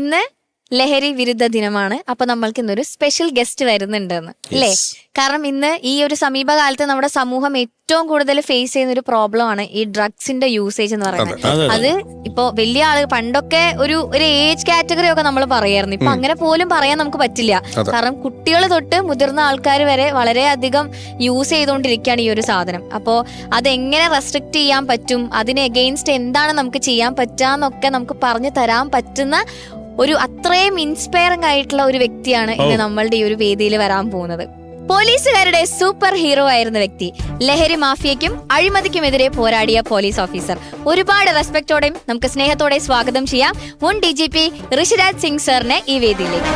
ഇന്ന് ലഹരി വിരുദ്ധ ദിനമാണ്. അപ്പൊ നമ്മൾക്ക് ഇന്നൊരു സ്പെഷ്യൽ ഗസ്റ്റ് വരുന്നുണ്ടെന്ന് അല്ലേ? കാരണം ഇന്ന് ഈ ഒരു സമീപകാലത്ത് നമ്മുടെ സമൂഹം ഏറ്റവും കൂടുതൽ ഫേസ് ചെയ്യുന്ന ഒരു പ്രോബ്ലം ആണ് ഈ ഡ്രഗ്സിന്റെ യൂസേജ് എന്ന് പറയുന്നത്. അത് ഇപ്പോ വലിയ ആള് പണ്ടൊക്കെ ഒരു ഏജ് കാറ്റഗറി ഒക്കെ നമ്മൾ പറയായിരുന്നു. ഇപ്പൊ അങ്ങനെ പോലും പറയാൻ നമുക്ക് പറ്റില്ല. കാരണം കുട്ടികൾ തൊട്ട് മുതിർന്ന ആൾക്കാർ വരെ വളരെയധികം യൂസ് ചെയ്തുകൊണ്ടിരിക്കുകയാണ് ഈ ഒരു സാധനം. അപ്പോ അതെങ്ങനെ റെസ്ട്രിക്ട് ചെയ്യാൻ പറ്റും, അതിന് എഗെയിൻസ്റ്റ് എന്താണ് നമുക്ക് ചെയ്യാൻ പറ്റാന്നൊക്കെ നമുക്ക് പറഞ്ഞു തരാൻ പറ്റുന്ന ഒരു അത്രയും ഇൻസ്പയറിംഗ് ആയിട്ടുള്ള ഒരു വ്യക്തിയാണ് ഇന്ന് നമ്മളുടെ ഈ ഒരു വേദിയിൽ വരാൻ പോകുന്നത്. പോലീസുകാരുടെ സൂപ്പർ ഹീറോ ആയിരുന്ന വ്യക്തി, ലഹരി മാഫിയയ്ക്കും അഴിമതിക്കുമെതിരെ പോരാടിയ പോലീസ് ഓഫീസർ. ഒരുപാട് റെസ്പെക്ടോടെയും നമുക്ക് സ്നേഹത്തോടെ സ്വാഗതം ചെയ്യാം മുൻ DGP ഋഷിരാജ് സിംഗ് സാറിനെ ഈ വേദിയിലേക്ക്.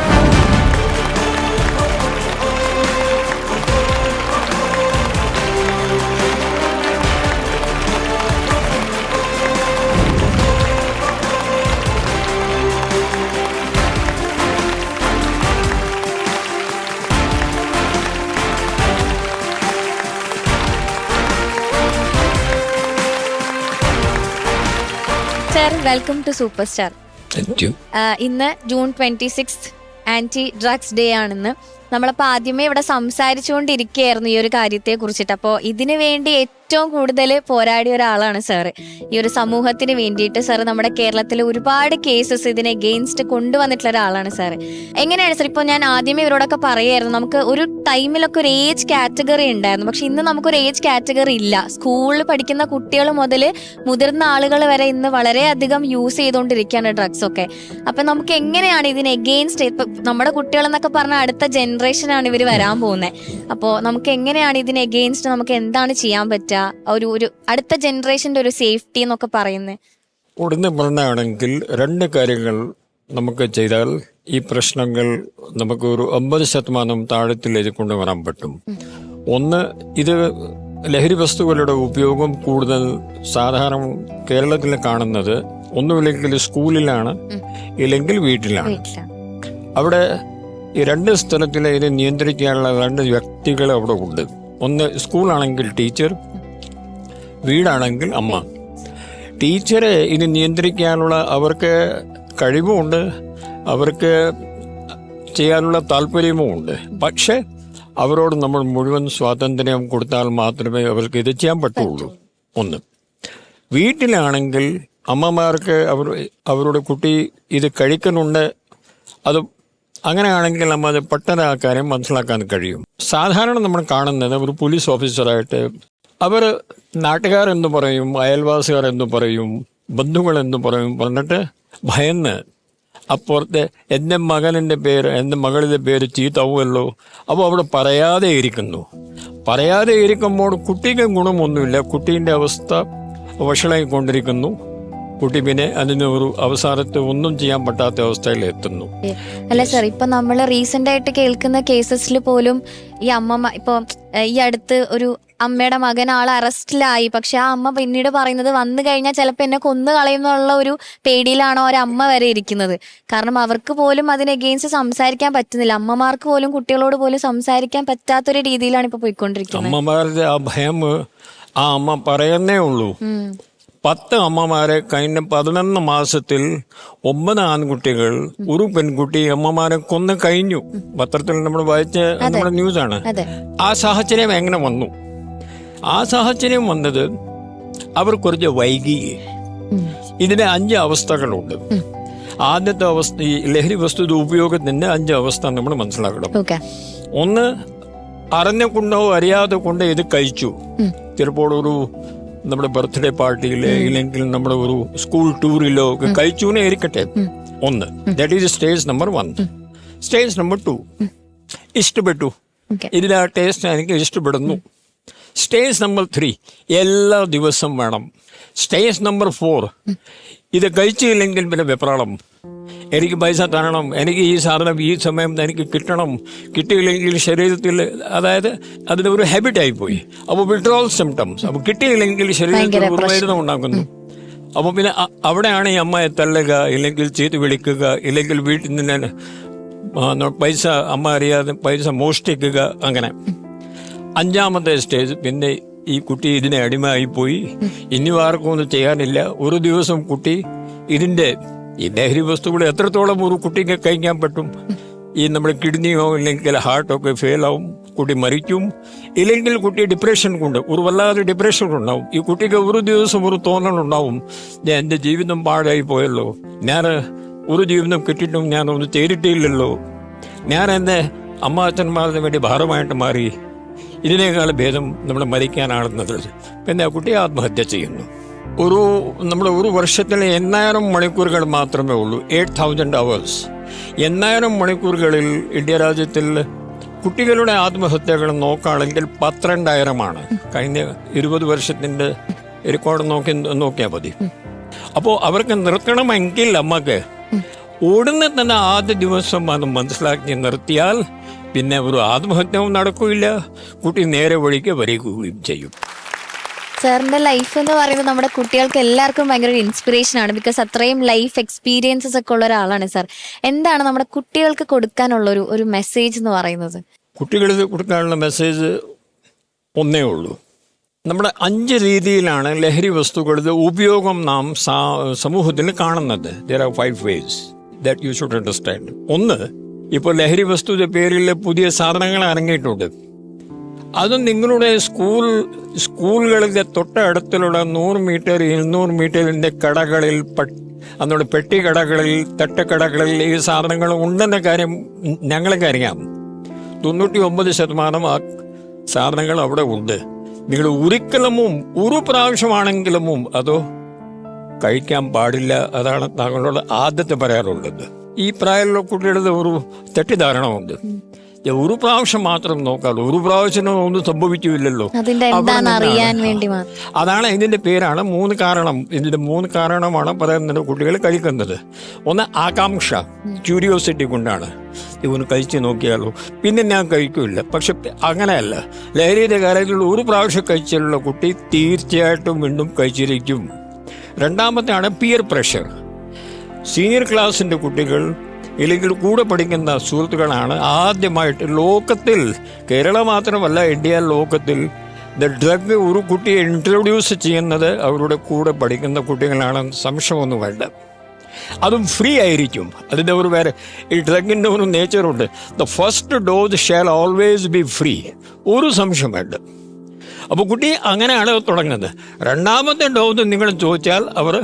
Sir, welcome to super star. ഇന്ന് ജൂൺ 26 ആന്റി ഡ്രഗ്സ് ഡേ ആണെന്ന് നമ്മളപ്പോൾ ആദ്യമേ ഇവിടെ സംസാരിച്ചുകൊണ്ടിരിക്കുകയായിരുന്നു ഈ ഒരു കാര്യത്തെ കുറിച്ചിട്ട്. അപ്പോൾ ഇതിനു വേണ്ടി ഏറ്റവും കൂടുതൽ പോരാടിയ ഒരാളാണ് സാറ്. ഈ ഒരു സമൂഹത്തിന് വേണ്ടിയിട്ട് സാറ് നമ്മുടെ കേരളത്തിൽ ഒരുപാട് കേസസ് ഇതിനെ എഗെയിൻസ്റ്റ് കൊണ്ടുവന്നിട്ടുള്ള ഒരാളാണ് സാറ്. എങ്ങനെയാണ് സാർ, ഇപ്പോൾ ഞാൻ ആദ്യമേ ഇവരോടൊക്കെ പറയായിരുന്നു, നമുക്ക് ഒരു ടൈമിലൊക്കെ ഒരു ഏജ് കാറ്റഗറി ഉണ്ടായിരുന്നു. പക്ഷെ ഇന്ന് നമുക്കൊരു ഏജ് കാറ്റഗറി ഇല്ല. സ്കൂളിൽ പഠിക്കുന്ന കുട്ടികൾ മുതൽ മുതിർന്ന ആളുകൾ വരെ ഇന്ന് വളരെയധികം യൂസ് ചെയ്തുകൊണ്ടിരിക്കുകയാണ് ഡ്രഗ്സ് ഒക്കെ. അപ്പൊ നമുക്ക് എങ്ങനെയാണ് ഇതിന് എഗെയിൻസ്റ്റ്, ഇപ്പൊ നമ്മുടെ കുട്ടികൾ എന്നൊക്കെ പറഞ്ഞാൽ അടുത്ത ജനറേഷനാണ് ഇവർ വരാൻ പോകുന്നത്. അപ്പോൾ നമുക്ക് എങ്ങനെയാണ് ഇതിന് എഗെയിൻസ്റ്റ് നമുക്ക് എന്താണ് ചെയ്യാൻ പറ്റുക, ഒരു അടുത്ത ജനറേഷന്റെ ഒരു സേഫ്റ്റി എന്നൊക്കെ പറയുന്നത്? ഉടനെ പറഞ്ഞാണെങ്കിൽ രണ്ട് കാര്യങ്ങൾ നമുക്ക് ചെയ്താൽ ഈ പ്രശ്നങ്ങൾ നമുക്ക് ഒരു 50% താഴത്തിലേക്ക് കൊണ്ടുവരാൻ പറ്റും. ഒന്ന്, ഇത് ലഹരി വസ്തുക്കളുടെ ഉപയോഗം കൂടുതൽ സാധാരണ കേരളത്തിൽ കാണുന്നത് ഒന്നുമില്ലെങ്കിൽ സ്കൂളിലാണ്, ഇല്ലെങ്കിൽ വീട്ടിലാണ്. അവിടെ ഈ രണ്ട് സ്ഥലത്തിലെ ഇത് നിയന്ത്രിക്കാനുള്ള രണ്ട് വ്യക്തികൾ അവിടെ ഉണ്ട്. ഒന്ന് സ്കൂളാണെങ്കിൽ ടീച്ചർ, വീടാണെങ്കിൽ അമ്മ. ടീച്ചറെ ഇത് നിയന്ത്രിക്കാനുള്ള അവർക്ക് കഴിവുമുണ്ട്, അവർക്ക് ചെയ്യാനുള്ള താല്പര്യവും ഉണ്ട്. പക്ഷെ അവരോട് നമ്മൾ മുഴുവൻ സ്വാതന്ത്ര്യം കൊടുത്താൽ മാത്രമേ അവർക്ക് ഇത് ചെയ്യാൻ പറ്റുള്ളൂ. ഒന്ന്. വീട്ടിലാണെങ്കിൽ അമ്മമാർക്ക് അവരുടെ കുട്ടി ഇത് കഴിക്കുന്നുണ്ട്, അത് അങ്ങനെയാണെങ്കിൽ നമ്മൾ അത് പെട്ടെന്ന് ആ കാര്യം മനസ്സിലാക്കാൻ കഴിയും. സാധാരണ നമ്മൾ കാണുന്നത് ഒരു പോലീസ് ഓഫീസറായിട്ട് അവർ നാട്ടുകാരെന്ന് പറയും, അയൽവാസികാർ എന്ന് പറയും, ബന്ധുക്കൾ എന്ന് പറയും, പറഞ്ഞിട്ട് ഭയന്ന് അപ്പുറത്തെ എൻ്റെ മകനിൻ്റെ പേര്, എൻ്റെ മകളുടെ പേര് ചീത്താവുമല്ലോ, അപ്പോൾ അവിടെ പറയാതെ ഇരിക്കുമ്പോൾ കുട്ടിക്ക് ഗുണമൊന്നുമില്ല. കുട്ടീൻ്റെ അവസ്ഥ വഷളായിക്കൊണ്ടിരിക്കുന്നു. കുട്ടി പിന്നെ അതിന് ഒരു അവസാനത്ത് ഒന്നും ചെയ്യാൻ പറ്റാത്ത അവസ്ഥയിൽ എത്തുന്നു. അല്ല സാർ, ഇപ്പൊ നമ്മൾ റീസെന്റ് ആയിട്ട് കേൾക്കുന്ന കേസസിൽ പോലും ഈ അമ്മ, ഇപ്പൊ ഈ അടുത്ത് ഒരു അമ്മയുടെ മകൻ ആൾ അറസ്റ്റിലായി. പക്ഷെ ആ അമ്മ പിന്നീട് പറയുന്നത്, വന്നു കഴിഞ്ഞാൽ ചിലപ്പോൾ എന്നെ കൊന്നു കളയുന്നുള്ള ഒരു പേടിയിലാണ് ഒരമ്മ വരെ ഇരിക്കുന്നത്. കാരണം അവർക്ക് പോലും അതിന് എഗെയിൻസ്റ്റ് സംസാരിക്കാൻ പറ്റുന്നില്ല. അമ്മമാർക്ക് പോലും കുട്ടികളോട് പോലും സംസാരിക്കാൻ പറ്റാത്തൊരു രീതിയിലാണ് ഇപ്പൊ പോയിക്കൊണ്ടിരിക്കുന്നത്. അമ്മമാരുടെ ആ ഭയം ആ അമ്മ പറയുന്നേ ഉള്ളൂ. 10 അമ്മമാരെ കഴിഞ്ഞ 11 മാസത്തിൽ 9 ആൺകുട്ടികൾ, ഒരു പെൺകുട്ടി അമ്മമാരെ കൊന്നു കഴിഞ്ഞു. പത്രത്തിൽ നമ്മൾ വായിച്ച നമ്മുടെ ന്യൂസാണ്. ആ സാഹചര്യം എങ്ങനെ വന്നു? ആ സാഹചര്യം വന്നത് അവർ കുറച്ച് വൈകി. ഇതിന് 5 അവസ്ഥകളുണ്ട്. ആദ്യത്തെ അവസ്ഥ, ഈ ലഹരി വസ്തു ഉപയോഗത്തിന്റെ 5 അവസ്ഥ നമ്മൾ മനസ്സിലാക്കണം. ഒന്ന്, അറിഞ്ഞുകൊണ്ടോ അറിയാതെ കൊണ്ടോ ഇത് കഴിച്ചു. ചിലപ്പോൾ ഒരു നമ്മുടെ ബർത്ത്ഡേ പാർട്ടിയില്, ഇല്ലെങ്കിൽ നമ്മുടെ ഒരു സ്കൂൾ ടൂറിലോ ഒക്കെ കഴിച്ചുനെ ഇരിക്കട്ടെ. ഒന്ന്, that is stage number 1. Stage number 2, ഇഷ്ടപ്പെട്ടു, ഇതിലാ ടേസ്റ്റ് എനിക്ക് ഇഷ്ടപ്പെടുന്നു. സ്റ്റേജ് നമ്പർ 3, എല്ലാ ദിവസം വേണം. സ്റ്റേജ് നമ്പർ 4, ഇത് കഴിച്ചില്ലെങ്കിൽ പിന്നെ വെപ്രാളം, എനിക്ക് പൈസ തരണം, എനിക്ക് ഈ സാധനം ഈ സമയം എനിക്ക് കിട്ടണം, കിട്ടിയില്ലെങ്കിൽ ശരീരത്തിൽ, അതായത് അതിന് ഒരു ഹാബിറ്റായി പോയി. അപ്പോൾ വിഡ്രോവൽ സിംറ്റംസ്. അപ്പോൾ കിട്ടിയില്ലെങ്കിൽ ശരീരത്തിൽ മരുന്ന് ഉണ്ടാക്കുന്നു. അപ്പോൾ പിന്നെ അവിടെയാണ് ഈ അമ്മയെ തള്ളുക, ഇല്ലെങ്കിൽ ചീത്ത വിളിക്കുക, ഇല്ലെങ്കിൽ വീട്ടിൽ നിന്ന് പൈസ അമ്മ അറിയാതെ പൈസ മോഷ്ടിക്കുക. അങ്ങനെ 5ാമത്തെ സ്റ്റേജ്, പിന്നെ ഈ കുട്ടി ഇതിനെ അടിമയായി പോയി, ഇനി ആർക്കും ഒന്നും ചെയ്യാനില്ല. ഒരു ദിവസം കുട്ടി ഇതിന്റെ ഈ ലഹരി വസ്തുക്കൾ എത്രത്തോളം ഒരു കുട്ടിക്ക് കഴിക്കാൻ പറ്റും? ഈ നമ്മുടെ കിഡ്നിയോ ഇല്ലെങ്കിൽ ഹാർട്ടൊക്കെ ഫെയിലാവും, കുട്ടി മരിക്കും. ഇല്ലെങ്കിൽ കുട്ടി ഡിപ്രഷൻ കൊണ്ട് ഒരു വല്ലാതെ ഡിപ്രഷൻ ഉണ്ടാവും. ഈ കുട്ടിക്ക് ഒരു ദിവസം ഒരു തോന്നലുണ്ടാവും, എൻ്റെ ജീവിതം പാഴായി പോയല്ലോ, ഞാൻ ഒരു ജീവിതം കിട്ടിയിട്ടും ഞാനൊന്ന് ചേരിട്ടില്ലല്ലോ, ഞാൻ എൻ്റെ അച്ഛന്മാരുടെ വേണ്ടി ഭാരമായിട്ട് മാറി, ഇതിനേക്കാൾ ഭേദം നമ്മൾ മരിക്കാനാണെന്നത്. പിന്നെ ആ കുട്ടി ആത്മഹത്യ ചെയ്യുന്നു. നമ്മുടെ ഒരു വർഷത്തിൽ 8000 മണിക്കൂറുകൾ മാത്രമേ ഉള്ളൂ, 8000 hours. 8000 മണിക്കൂറുകളിൽ ഇന്ത്യ രാജ്യത്തിൽ കുട്ടികളുടെ ആത്മഹത്യകൾ നോക്കുകയാണെങ്കിൽ 12000 കഴിഞ്ഞ 20 വർഷത്തിൻ്റെ റെക്കോർഡ് നോക്കിയാൽ മതി. അപ്പോൾ അവർക്ക് നിർത്തണമെങ്കിൽ അമ്മക്ക് ഉടനെ തന്നെ ആദ്യ ദിവസം അത് മനസ്സിലാക്കി നിർത്തിയാൽ പിന്നെ ഒരു ആത്മഹത്യവും നടക്കില്ല, കുട്ടി നേരെ വഴിക്ക് വരികയും ചെയ്യും. സാറിന്റെ ലൈഫ് എന്ന് പറയുന്നത് നമ്മുടെ കുട്ടികൾക്ക് എല്ലാവർക്കും ഭയങ്കര ഒരു ഇൻസ്പിറേഷൻ ആണ്. ബിക്കോസ് അത്രയും ലൈഫ് എക്സ്പീരിയൻസസ് ഒക്കെ ഉള്ള ഒരാളാണ് സാർ. എന്താണ് നമ്മുടെ കുട്ടികൾക്ക് കൊടുക്കാനുള്ള ഒരു മെസ്സേജ് എന്ന് പറയുന്നത്? കുട്ടികൾക്ക് കൊടുക്കാനുള്ള മെസ്സേജ് ഒന്നേ ഉള്ളൂ. നമ്മുടെ 5 രീതിയിലാണ് ലഹരി വസ്തുക്കളുടെ ഉപയോഗം നാം സമൂഹത്തിൽ കാണുന്നത്. There are 5 ways that you should understand. ഒന്ന്, ഇപ്പോൾ ലഹരി വസ്തുവിന്റെ പേരിൽ പുതിയ സാധനങ്ങൾ ഇറങ്ങിയിട്ടുണ്ട്. അത് നിങ്ങളുടെ സ്കൂളുകളിലെ തൊട്ടടുത്തുള്ള 100 മീറ്റർ 200 മീറ്ററിന്റെ കടകളിൽ, നമ്മുടെ പെട്ടി കടകളിൽ, തട്ടുകടകളിൽ ഈ സാധനങ്ങൾ ഉണ്ടെന്ന കാര്യം ഞങ്ങൾക്ക് അറിയാം. 99% ആ സാധനങ്ങൾ അവിടെ ഉണ്ട്. നിങ്ങൾ ഒരിക്കലും ഒരു പ്രാവശ്യമാണെങ്കിലും അതോ കഴിക്കാൻ പാടില്ല. അതാണ് താങ്കളോട് ആദ്യത്തെ പറയാറുള്ളത്. ഈ പ്രായമുള്ള കുട്ടികളുടെ ഒരു തെറ്റിദ്ധാരണ ഉണ്ട്, ഒരു പ്രാവശ്യം മാത്രം നോക്കാതെ, ഒരു പ്രാവശ്യം ഒന്നും സംഭവിക്കില്ലല്ലോ. അതാണ് ഇതിന്റെ പേരാണ് 3 കാരണം. ഇതിന്റെ 3 കാരണമാണ് പറയുന്നത് കുട്ടികൾ കഴിക്കുന്നത്. ഒന്ന്, ആകാംക്ഷ, ക്യൂരിയോസിറ്റി കൊണ്ടാണ്. ഇവന് കഴിച്ച് നോക്കിയാലോ, പിന്നെ ഞാൻ കഴിക്കില്ല. പക്ഷെ അങ്ങനെയല്ല. ലഹരിയുടെ കാര്യത്തിൽ ഒരു പ്രാവശ്യം കഴിച്ചുള്ള കുട്ടി തീർച്ചയായിട്ടും വീണ്ടും കഴിച്ചിരിക്കും. രണ്ടാമത്തെയാണ് പിയർ പ്രഷർ. സീനിയർ ക്ലാസിന്റെ കുട്ടികൾ ഇല്ലെങ്കിൽ കൂടെ പഠിക്കുന്ന സുഹൃത്തുക്കളാണ് ആദ്യമായിട്ട് ലോകത്തിൽ, കേരളം മാത്രമല്ല ഇന്ത്യ ലോകത്തിൽ, ഡ്രഗ് ഒരു കുട്ടിയെ ഇൻട്രൊഡ്യൂസ് ചെയ്യുന്നത് അവരുടെ കൂടെ പഠിക്കുന്ന കുട്ടികളാണെന്ന് സംശയമൊന്നും വേണ്ട. അതും ഫ്രീ ആയിരിക്കും. അതിൻ്റെ ഒരു വേറെ ഈ ഡ്രഗിൻ്റെ ഒരു നേച്ചറുണ്ട്. The first dose shall always be free. ഒരു സംശയം വേണ്ട. അപ്പോൾ കുട്ടി അങ്ങനെയാണ് തുടങ്ങുന്നത്. രണ്ടാമത്തെ ഡോസ് നിങ്ങൾ ചോദിച്ചാൽ അവർ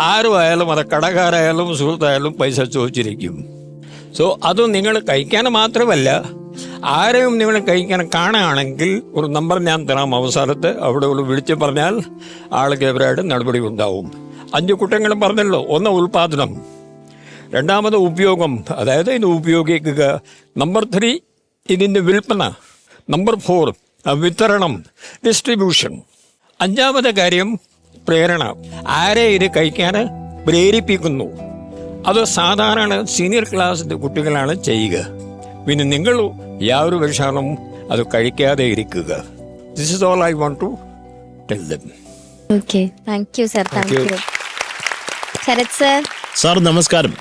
ആരും ആയാലും, അത് കടക്കാരായാലും സുഹൃത്തായാലും പൈസ ചോദിച്ചിരിക്കും. സോ അത് നിങ്ങൾ കഴിക്കാൻ മാത്രമല്ല, ആരെയും നിങ്ങൾ കഴിക്കാൻ കാണുകയാണെങ്കിൽ ഒരു നമ്പർ ഞാൻ തരാം അവസാനത്ത്, അവിടെ വിളിച്ച് പറഞ്ഞാൽ ആൾക്കെതിരായിട്ട് നടപടി ഉണ്ടാവും. 5 കുറ്റങ്ങൾ പറഞ്ഞല്ലോ. ഒന്ന്, ഉൽപാദനം. രണ്ടാമത് ഉപയോഗം, അതായത് ഇത് ഉപയോഗിക്കുക. നമ്പർ 3 ഇതിൻ്റെ വിൽപ്പന. നമ്പർ 4 വിതരണം, ഡിസ്ട്രിബ്യൂഷൻ. 5ാമത്തെ കാര്യം പ്രേരണ. ആരെ ഇത് കഴിക്കാൻ പ്രേരിപ്പിക്കുന്നു? അത് സാധാരണ സീനിയർ ക്ലാസ്സിൻ്റെ കുട്ടികളാണ് ചെയ്യുക. പിന്നെ നിങ്ങൾ യാതൊരു വിഷാണം അത് കഴിക്കാതെ ഇരിക്കുക. This is all I want to tell them. Okay, thank you sir. Thank you Sharath sir. Sir നമസ്കാരം.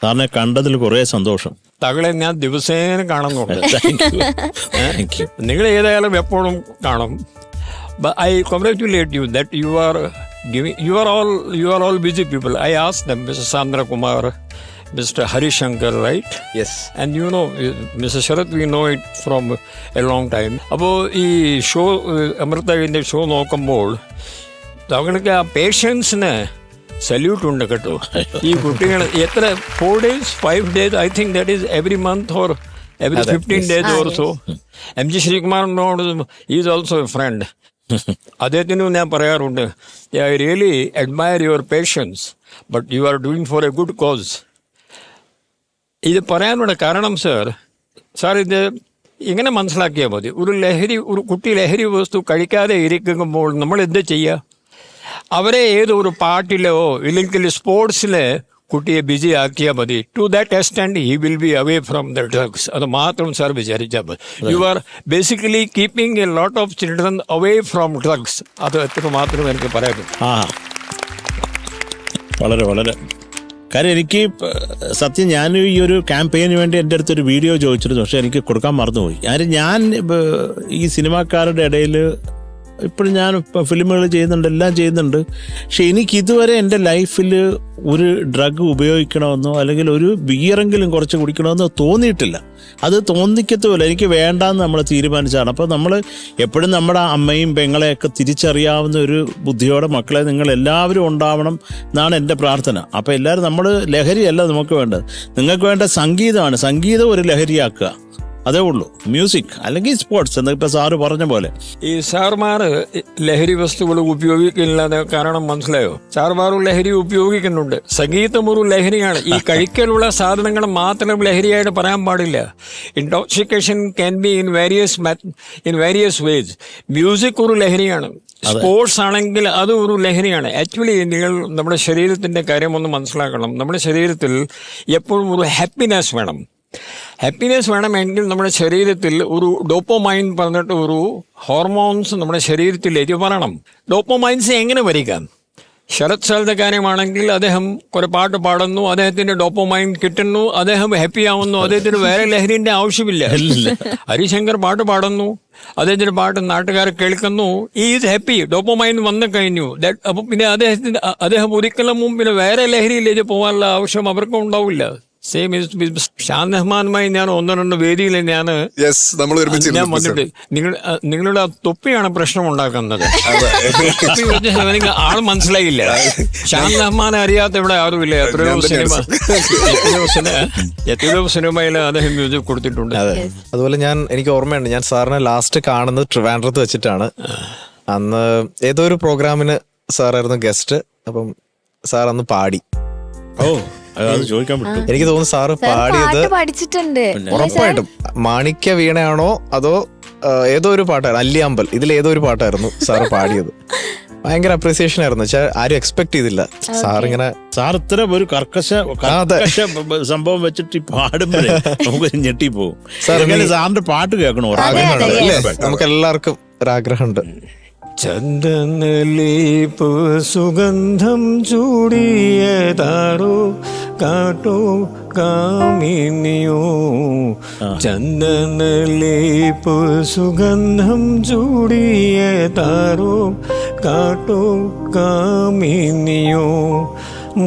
സാറിനെ കണ്ടതിൽ കുറേ സന്തോഷം. തകളെ ഞാൻ ദിവസേന കാണുന്നുണ്ട്. നിങ്ങൾ ഏതായാലും എപ്പോഴും കാണും. But I congratulate you that you are all busy people. I asked them, Mr. Sandra Kumar, Mr. Harishankar, right? Yes. And you know, Mr. Sharath, we know it from a long time. അപ്പോൾ ഈ show, അമൃതയുടെ show നോക്കുമ്പോൾ താങ്കൾക്ക് ആ പേഷ്യൻസിന് salute ഉണ്ട് കേട്ടോ. ഈ കുട്ടികൾ എത്ര 4 days 5 days, I think that is every month or every 15 days or so. MG ശ്രീകുമാറിനോട് ഈസ് ഓൾസോ എ ഫ്രണ്ട്. അദ്ദേഹത്തിനും ഞാൻ പറയാറുണ്ട്, I really admire your patience, but you are doing for a good cause. ഇത് പറയാനുള്ള കാരണം sir ഇത് ഇങ്ങനെ മനസ്സിലാക്കിയാൽ മതി. ഒരു കുട്ടി ലഹരി വസ്തു കഴിക്കാതെ ഇരിക്കുമ്പോൾ നമ്മൾ എന്ത് ചെയ്യുക? അവരെ ഏതൊരു പാട്ടിലോ ഇല്ലെങ്കിൽ സ്പോർട്സിലെ കുട്ടിയെ ബിസി ആക്കിയാൽ മതി. To that extent he will be away from the drugs. അത് മാത്രം സാർ വിചാരിച്ചാൽ മതി. You are basically keeping a lot of children away from drugs. അത് എത്ര മാത്രമേ എനിക്ക് പറയാൻ പറ്റൂ. വളരെ വളരെ കാര്യം. എനിക്ക് സത്യം, ഞാൻ ഈ ഒരു ക്യാമ്പയിന് വേണ്ടി എൻ്റെ അടുത്തൊരു വീഡിയോ ചോദിച്ചിരുന്നു, പക്ഷെ എനിക്ക് കൊടുക്കാൻ മറന്നുപോയി. കാര്യം ഞാൻ ഈ സിനിമാക്കാരുടെ ഇടയിൽ ഇപ്പോഴും ഞാൻ ഫിലിമുകൾ ചെയ്യുന്നുണ്ട്, എല്ലാം ചെയ്യുന്നുണ്ട്. പക്ഷെ എനിക്ക് ഇതുവരെ എൻ്റെ ലൈഫിൽ ഒരു ഡ്രഗ് ഉപയോഗിക്കണമെന്നോ അല്ലെങ്കിൽ ഒരു ബിയറെങ്കിലും കുറച്ച് കുടിക്കണമെന്നോ തോന്നിയിട്ടില്ല. അത് തോന്നിക്കത്തുമില്ല. എനിക്ക് വേണ്ടാന്ന് നമ്മൾ തീരുമാനിച്ചതാണ്. അപ്പോൾ നമ്മൾ എപ്പോഴും നമ്മുടെ അമ്മയും പെങ്ങളെയൊക്കെ തിരിച്ചറിയാവുന്ന ഒരു ബുദ്ധിയോടെ മക്കളെ നിങ്ങൾ എല്ലാവരും ഉണ്ടാവണം എന്നാണ് എൻ്റെ പ്രാർത്ഥന. അപ്പോൾ എല്ലാവരും നമ്മൾ ലഹരിയല്ല നമുക്ക് വേണ്ടത്. നിങ്ങൾക്ക് വേണ്ട സംഗീതമാണ്. സംഗീതം ഒരു ലഹരിയാക്കുക, അതേ ഉള്ളൂ. മ്യൂസിക് അല്ലെങ്കിൽ സ്പോർട്സ് എന്നിപ്പോൾ സാറ് പറഞ്ഞ പോലെ. ഈ സാർമാർ ലഹരി വസ്തുക്കൾ ഉപയോഗിക്കില്ലാതെ കാരണം മനസ്സിലായോ? സാർമാർ ലഹരി ഉപയോഗിക്കുന്നുണ്ട്. സംഗീതം ഒരു ലഹരിയാണ്. ഈ കഴിക്കലുള്ള സാധനങ്ങൾ മാത്രം ലഹരിയായിട്ട് പറയാൻ പാടില്ല. Intoxication can be in various vase. Music ഒരു ലഹരിയാണ്. സ്പോർട്സ് ആണെങ്കിൽ അത് ഒരു ലഹരിയാണ്. ആക്ച്വലി നിങ്ങൾ നമ്മുടെ ശരീരത്തിന്റെ കാര്യം ഒന്ന് മനസ്സിലാക്കണം. നമ്മുടെ ശരീരത്തിൽ എപ്പോഴും ഒരു ഹാപ്പിനെസ് വേണം. ഹാപ്പിനെസ് വേണമെങ്കിൽ നമ്മുടെ ശരീരത്തിൽ ഒരു ഡോപ്പോമൈൻ പറഞ്ഞിട്ട് ഒരു ഹോർമോൺസ് നമ്മുടെ ശരീരത്തിലേക്ക് വരണം. ഡോപ്പോമൈൻസ് എങ്ങനെ വരിക? ശരത് സാറിന്റെ കാര്യമാണെങ്കിൽ അദ്ദേഹം കുറെ പാട്ട് പാടുന്നു, അദ്ദേഹത്തിന്റെ ഡോപ്പോമൈൻ കിട്ടുന്നു, അദ്ദേഹം ഹാപ്പി ആവുന്നു, അദ്ദേഹത്തിന് വേറെ ലഹരിന്റെ ആവശ്യമില്ല. ഹരിശങ്കർ പാട്ട് പാടുന്നു, അദ്ദേഹത്തിന്റെ പാട്ട് നാട്ടുകാരെ കേൾക്കുന്നു, ഈസ് ഹാപ്പി, ഡോപ്പോമൈൻ വന്നു കഴിഞ്ഞു. അപ്പൊ പിന്നെ അദ്ദേഹം ഒരിക്കലും പിന്നെ വേറെ ലഹരിയിലേക്ക് പോകാനുള്ള ആവശ്യം അവർക്കും ഉണ്ടാവില്ല. സെയിം ഷാൻ റഹ്മാനുമായി ഞാൻ ഒന്ന് രണ്ട് വേദിയിൽ ഞാൻ വന്നിട്ട് നിങ്ങളുടെ തൊപ്പിയാണ് പ്രശ്നം ഉണ്ടാക്കുന്നത്. എനിക്ക് ആൾ മനസ്സിലായില്ല. ഷാൻ റഹ്മാനെ അറിയാത്ത ഇവിടെ ആരുമില്ല. എത്രയോ സിനിമയിൽ അദ്ദേഹം മ്യൂസിക് കൊടുത്തിട്ടുണ്ട്. അതുപോലെ എനിക്ക് ഓർമ്മയുണ്ട്, ഞാൻ സാറിനെ ലാസ്റ്റ് കാണുന്നത് ട്രിവാൻഡ്രത്ത് വെച്ചിട്ടാണ്. അന്ന് ഏതോ ഒരു പ്രോഗ്രാമിന് സാറായിരുന്നു ഗസ്റ്റ്. അപ്പം സാർ അന്ന് പാടി. ചോദിക്കാൻ പറ്റും. എനിക്ക് തോന്നുന്നു സാറ് പാടിയത് പഠിച്ചിട്ടുണ്ട് ഉറപ്പായിട്ടും മാണിക്യ വീണയാണോ അതോ ഏതോ ഒരു പാട്ടായിരുന്നു, അല്ലിയാമ്പൽ, ഇതിൽ ഏതോ ഒരു പാട്ടായിരുന്നു സാറ് പാടിയത്. ഭയങ്കര അപ്രീസിയേഷൻ ആയിരുന്നു. വെച്ചാൽ ആരും എക്സ്പെക്ട് ചെയ്തില്ല സാറിങ്ങനെ. സാർ ഇത്ര ഒരു കർക്കശ സംഭവം വെച്ചിട്ട് പാടുമ്പോഴേ നമുക്ക് ഞെട്ടിപ്പോവും. സാറിന്റെ പാട്ട് കേൾക്കണോ? നമുക്ക് എല്ലാവർക്കും ഒരാഗ്രഹമുണ്ട്. ചന്ദനലേപ്പ് സുഗന്ധം ചൂടിയതാരോ കാട്ടോ കാമിനിയോ. ചന്ദനലേപ്പ് സുഗന്ധം ചൂടിയതാരോ കാട്ടോ കാമിനിയോ.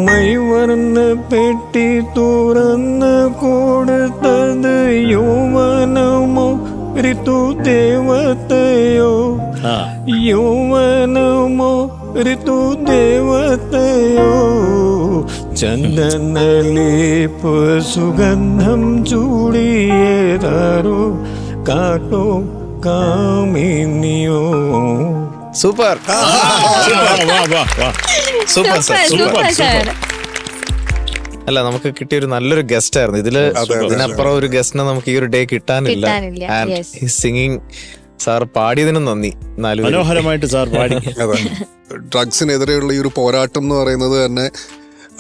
മൈവർണ്ണ പെട്ടി തുറന്ന് കൊടുത്തത് യൗവനമോ ഋതു ദേവതയോ. യൗവനമോ ഋതു ദേവതയോ. ചന്ദനലേപ്പ് സുഗന്ധം ചൂടിയതാരോ കാട്ടോ കാമിനിയോ. Super super super. അല്ല, നമുക്ക് കിട്ടിയ ഒരു നല്ലൊരു ഗസ്റ്റ് ആയിരുന്നു. ഇതിനപ്പുറം ഒരു ഗസ്റ്റിനെ നമുക്ക് ഈ ഒരു ഡേ കിട്ടാനില്ല. സിംഗിങ് സാർ പാടിയതിനും നന്ദി. മനോഹരമായിട്ട് സാർ പാടി. ഡ്രഗ്സിനെതിരെയുള്ള ഈ ഒരു പോരാട്ടം എന്ന് പറയുന്നത് തന്നെ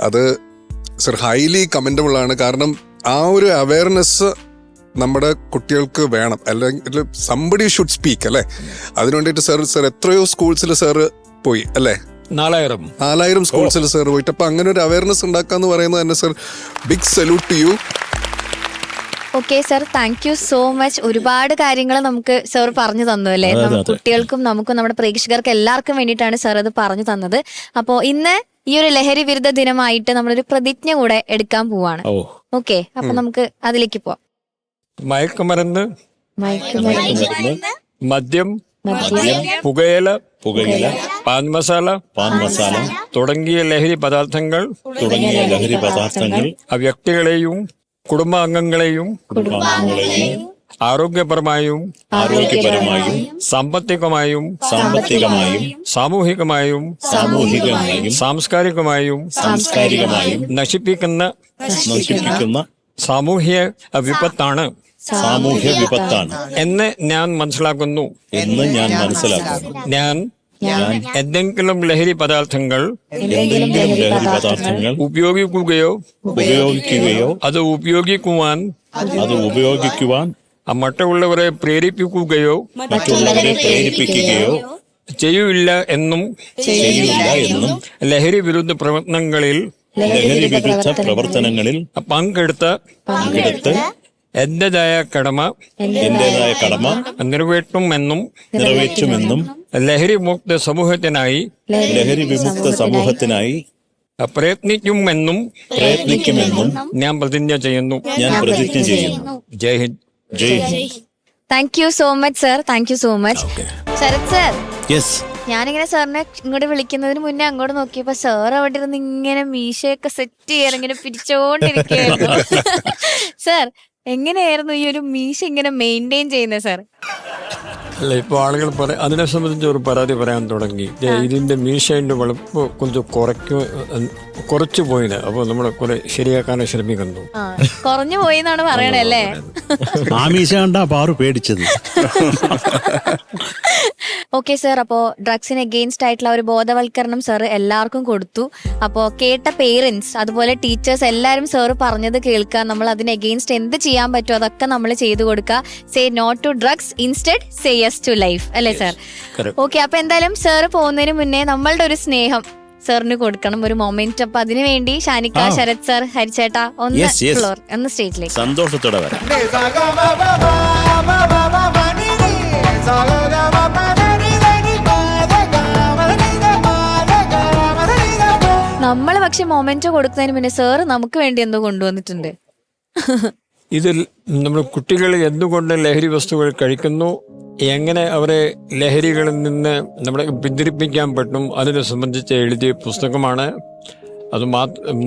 അത് സർ ഹൈലി കമൻഡബിൾ ആണ്. കാരണം ആ ഒരു അവയർനെസ് നമ്മുടെ കുട്ടികൾക്ക് വേണം. അല്ലെങ്കിൽ സംബഡി ഷുഡ് സ്പീക്ക് അല്ലേ? അതിനു വേണ്ടിയിട്ട് സർ എത്രയോ സ്കൂൾസിൽ സാർ പോയി അല്ലേ? 4000 സ്കൂൾസിൽ സാർ പോയിട്ട്. അപ്പൊ അങ്ങനെ ഒരു അവയർനെസ് ഉണ്ടാക്കാന്ന് പറയുന്നത് തന്നെ sir big salute to you. Okay sir, thank you so much. ഒരുപാട് കാര്യങ്ങൾ നമുക്ക് സർ പറഞ്ഞു തന്നു അല്ലേ? കുട്ടികൾക്കും നമുക്കും നമ്മുടെ പ്രേക്ഷകർക്ക് എല്ലാവർക്കും വേണ്ടിയിട്ടാണ് സർ അത് പറഞ്ഞു തന്നത്. അപ്പോൾ ഇന്ന് ഈ ഒരു ലഹരി വിരുദ്ധ ദിനമായിട്ട് നമ്മളൊരു പ്രതിജ്ഞ കൂടെ എടുക്കാൻ പോവാണ്. ഓക്കെ, അപ്പൊ നമുക്ക് അതിലേക്ക് പോവാം. മയക്കുമരുന്ന്, മദ്യം, പുകയില, പാൻ മസാല തുടങ്ങിയ ലഹരി പദാർത്ഥങ്ങൾ വ്യക്തികളെയും കുടുംബാംഗങ്ങളെയും ആരോഗ്യപരമായും സാമ്പത്തികമായും സാമൂഹികമായും സാംസ്കാരികമായും നശിപ്പിക്കുന്ന സാമൂഹ്യ വിപത്താണ് എന്ന് ഞാൻ മനസ്സിലാക്കുന്നു. ഞാൻ എന്തെങ്കിലും ലഹരി പദാർത്ഥങ്ങൾ ഉപയോഗിക്കുകയോ അത് ഉപയോഗിക്കുവാൻ മറ്റുള്ളവരെ പ്രേരിപ്പിക്കുകയോ ചെയ്യില്ല എന്നും ലഹരി വിരുദ്ധ പ്രവർത്തനങ്ങളിൽ പങ്കെടുത്ത് എന്റേതായ കടമ എന്റേതായ കടമ നിറവേറ്റുമെന്നും നിറവേറ്റുമെന്നും ലഹരി മുക്ത സമൂഹത്തിനായി ലഹരി വിമുക്ത സമൂഹത്തിനായി പ്രയത്നിക്കുമെന്നും ഞാൻ പ്രതിജ്ഞ ചെയ്യുന്നു. ഞാൻ പ്രതിജ്ഞ ചെയ്യുന്നു. Jai Hind. Jai Hind. Thank you so much sir. Thank you so much. Sarath sir, yes. ഞാനിങ്ങനെ സാറിനെ ഇങ്ങോട്ട് വിളിക്കുന്നതിന് മുന്നേ അങ്ങോട്ട് നോക്കിയപ്പോ സാർ അവിടെ ഇരുന്ന് ഇങ്ങനെ മീശയൊക്കെ സെറ്റ് ചെയ്യാൻ ഇങ്ങനെ പിടിച്ചോണ്ടിരിക്കുകയായിരുന്നു. സർ, എങ്ങനെയായിരുന്നു ഈ ഒരു മീശ ഇങ്ങനെ മെയിൻറ്റെയിൻ ചെയ്യുന്നത് സാർ? അല്ല, ഇപ്പൊ ആളുകൾ അതിനെ സംബന്ധിച്ച് ഒരു പരാതി പറയാൻ തുടങ്ങി. ഇതിന്റെ മീശയുടെ വെളുപ്പ് கொஞ்சம் കുറച്ചു പോയിന്. അപ്പൊ നമ്മൾ കുറെ ശരിയാക്കാൻ ശ്രമിക്കുന്നു. കുറഞ്ഞു പോയി എന്നാണ് പറയണല്ലേ? ആ മീശ കണ്ടാ പാറു പേടിച്ചത്. ഓക്കെ സർ, അപ്പോ ഡ്രഗ്സിന് അഗെയിൻസ്റ്റ് ആയിട്ടുള്ള ഒരു ബോധവൽക്കരണം സാർ എല്ലാവർക്കും കൊടുത്തു. അപ്പോ കേട്ട പേരൻസ് അതുപോലെ ടീച്ചേഴ്സ് എല്ലാവരും സാർ പറഞ്ഞത് കേൾക്കുക. നമ്മൾ അതിന് അഗെയിൻസ്റ്റ് എന്ത് ചെയ്യാൻ പറ്റുമോ അതൊക്കെ നമ്മൾ ചെയ്തു കൊടുക്കുക. Say no to drugs, instead say yes to life, അല്ലേ സാർ? ഓക്കെ, അപ്പൊ എന്തായാലും സാർ പോകുന്നതിന് മുന്നേ നമ്മളുടെ ഒരു സ്നേഹം സാറിന് കൊടുക്കണം, ഒരു മൊമെന്റ്. അപ്പൊ അതിനു വേണ്ടി ഷാനിക്ക, ശരത് സാർ, ഹരിച്ചേട്ടാ ഒന്ന് സ്റ്റേജിലേക്ക്. സന്തോഷത്തോടെ വരാം. നമ്മള് പക്ഷെ മൊമെന്റ് കൊടുക്കുന്നതിന് മുന്നേ സാർ നമുക്ക് വേണ്ടി എന്തോ കൊണ്ടുവന്നിട്ടുണ്ട്. ഇതിൽ നമ്മൾ കുട്ടികൾ എന്തുകൊണ്ട് ലഹരി വസ്തുക്കൾ കഴിക്കുന്നു, എങ്ങനെ അവരെ ലഹരികളിൽ നിന്ന് നമ്മളെ പിന്തിരിപ്പിക്കാൻ പറ്റും, അതിനെ സംബന്ധിച്ച് എഴുതിയ പുസ്തകമാണ്. അത്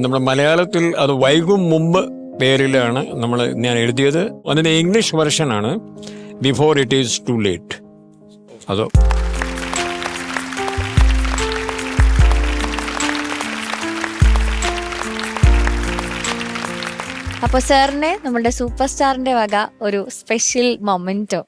നമ്മുടെ മലയാളത്തിൽ അത് വൈകും മുമ്പ് പേരിലാണ് ഞാൻ എഴുതിയത്. അതിന്റെ ഇംഗ്ലീഷ് വെർഷനാണ് before it is too late. അതോ അപ്പൊ സാറിന് നമ്മുടെ സൂപ്പർ സ്റ്റാറിന്റെ വക ഒരു special memento.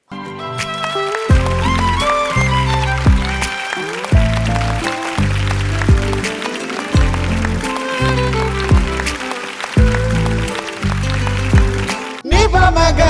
Ni pa maga